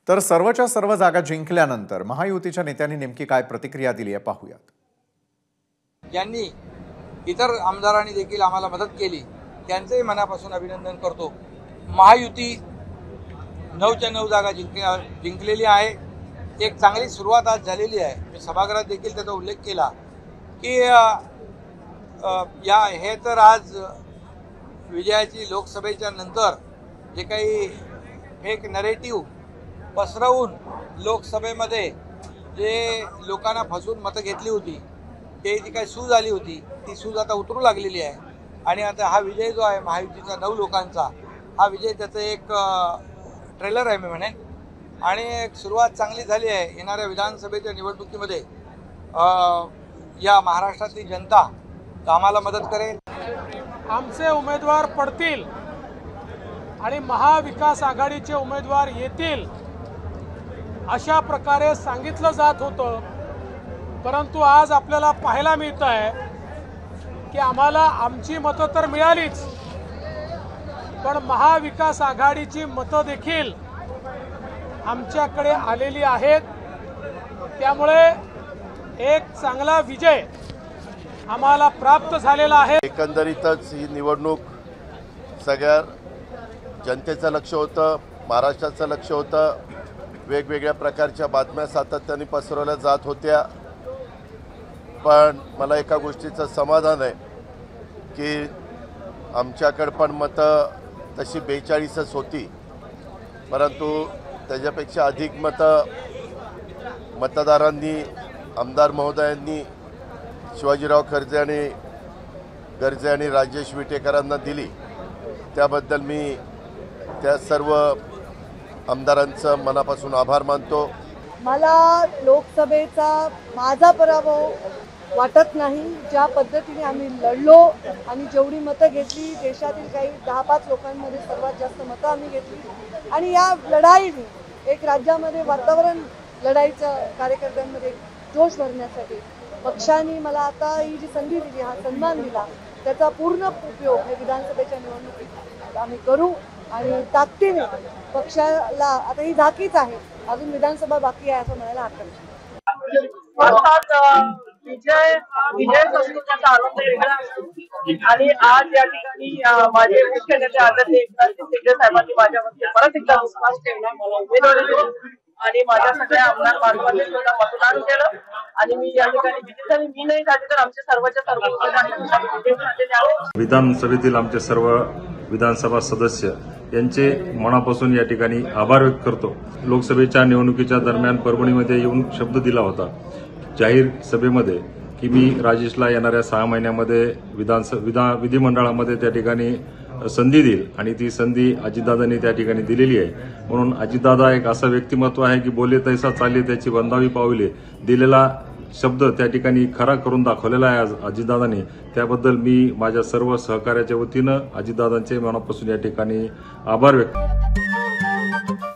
तर सर्वच्या सर्व जागा जिंकल्यानंतर महायुतीच्या नेत्यांनी नेमकी काय प्रतिक्रिया दिली आहे पाहूयात। ज्यांनी इतर आमदारांनी देखील आम्हाला मदत केली त्यांचेही मनापासून अभिनंदन करतो। महायुती 9च्या 9 जागा जिंकलेली आहे। एक चांगली सुरुवात आज झालेली आहे। मी सभागृहात देखील त्याचा उल्लेख केला की हे तर आज विजयाची लोकसभेच्या नंतर जे काही फेक नरेटिव्ह पसरवून लोकसभेमध्ये जे लोकांना फसवून मतं घेतली होती ते जी काही सूज आली होती ती सूज आता उतरू लागलेली आहे आणि आता हा विजय जो आहे महायुतीचा 9 लोकांचा हा विजय त्याचं एक ट्रेलर आहे मी म्हणेन आणि एक सुरुवात चांगली झाली आहे। येणाऱ्या विधानसभेच्या निवडणुकीमध्ये या महाराष्ट्रातली जनता आम्हाला मदत करेल। आमचे उमेदवार पडतील आणि महाविकास आघाडीचे उमेदवार येतील अशा प्रकारे सांगितलं जात होतं, परंतु आज आपल्याला पाहायला मिळत आहे की आम्हाला आमची मतं तर मिळालीच, पण महाविकास आघाडीची मतं देखील आमच्याकडे आलेली आहेत। त्यामुळे एक चांगला विजय आम्हाला प्राप्त झालेला आहे। एकंदरीतच ही निवडणूक सगळ्या जनतेचं लक्ष होतं, महाराष्ट्राचं लक्ष होतं। वेगवेगळ्या प्रकारच्या बातम्या सातत्याने पसरवल्या जात होत्या, पण मला एका गोष्टीचं समाधान आहे की आमच्याकडे पण मतं तशी 42च होती, परंतु त्याच्यापेक्षा अधिक मतं मतदारांनी आमदार महोदयांनी शिवाजीराव गर्जे आणि राजेश विटेकरांना दिली। त्याबद्दल मी त्या सर्व आमदारांचं मनापासून आभार मानतो। मला लोकसभेचा माझा पराभव वाटत नाही। ज्या पद्धतीने आम्ही लढलो आणि जेवढी मतं घेतली, देशातील काही 10-5 लोकांमध्ये सर्वात जास्त मतं आम्ही घेतली आणि या लढाईने एक राज्यामध्ये वातावरण लढाईचं कार्यकर्त्यांमध्ये जोश भरण्यासाठी पक्षाने मला आता ही जी संधी दिली, हा सन्मान दिला, त्याचा पूर्ण उपयोग हे विधानसभेच्या निवडणुकीत आम्ही करू आणि ताकदीने पक्षाला आता ही झाकीच आहे, अजून विधानसभा बाकी आहे असं म्हणायला हरकत नाही। अर्थात विजय असतो त्याचा आनंद वेगळा असतो आणि आज या ठिकाणी माझे मुख्य नेते आदरणीय एकनाथ शिंदे साहेबांनी माझ्यावरती परत एकदा विश्वास ठेवला, मला उमेदवारी दिली आणि माझ्या सगळ्या आमदार बांधवांनी सुद्धा मतदान केलं आणि मी या ठिकाणी विजयी झाली। मी नाही झाली तर आमचे सर्वच्या सर्व उमेदवार झालेले आहेत। विधानसभेतील आमचे सर्व विधानसभा सदस्य यांचे मनापासून या ठिकाणी आभार व्यक्त करतो। लोकसभेच्या निवडणुकीच्या दरम्यान परभणीमध्ये येऊन शब्द दिला होता जाहीर सभेमध्ये की मी राजेशला येणाऱ्या 6 महिन्यामध्ये विधिमंडळामध्ये त्या ठिकाणी संधी देईल आणि ती संधी अजितदादांनी त्या ठिकाणी दिलेली आहे। म्हणून अजितदादा एक असं व्यक्तिमत्व आहे की बोले तैसा चाले त्याची बंदावी पावले, दिलेला शब्द त्या ठिकाणी खरा करून दाखवलेला आहे आज अजितदादांनी। त्याबद्दल मी माझ्या सर्व सहकार्याच्या वतीनं अजितदादांचे मनापासून या ठिकाणी आभार व्यक्त।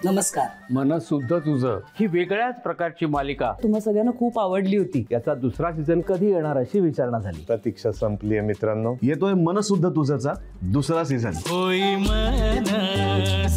नमस्कार। मनसुद्धा तुझं ही वेगळ्याच प्रकारची मालिका तुम्हा सगळ्यांना खूप आवडली होती। याचा दुसरा सीझन कधी येणार अशी विचारणा झाली। प्रतीक्षा संपली आहे मित्रांनो, येतोय मनसुद्धा तुझाचा दुसरा सीझन। होय मनसुद्धा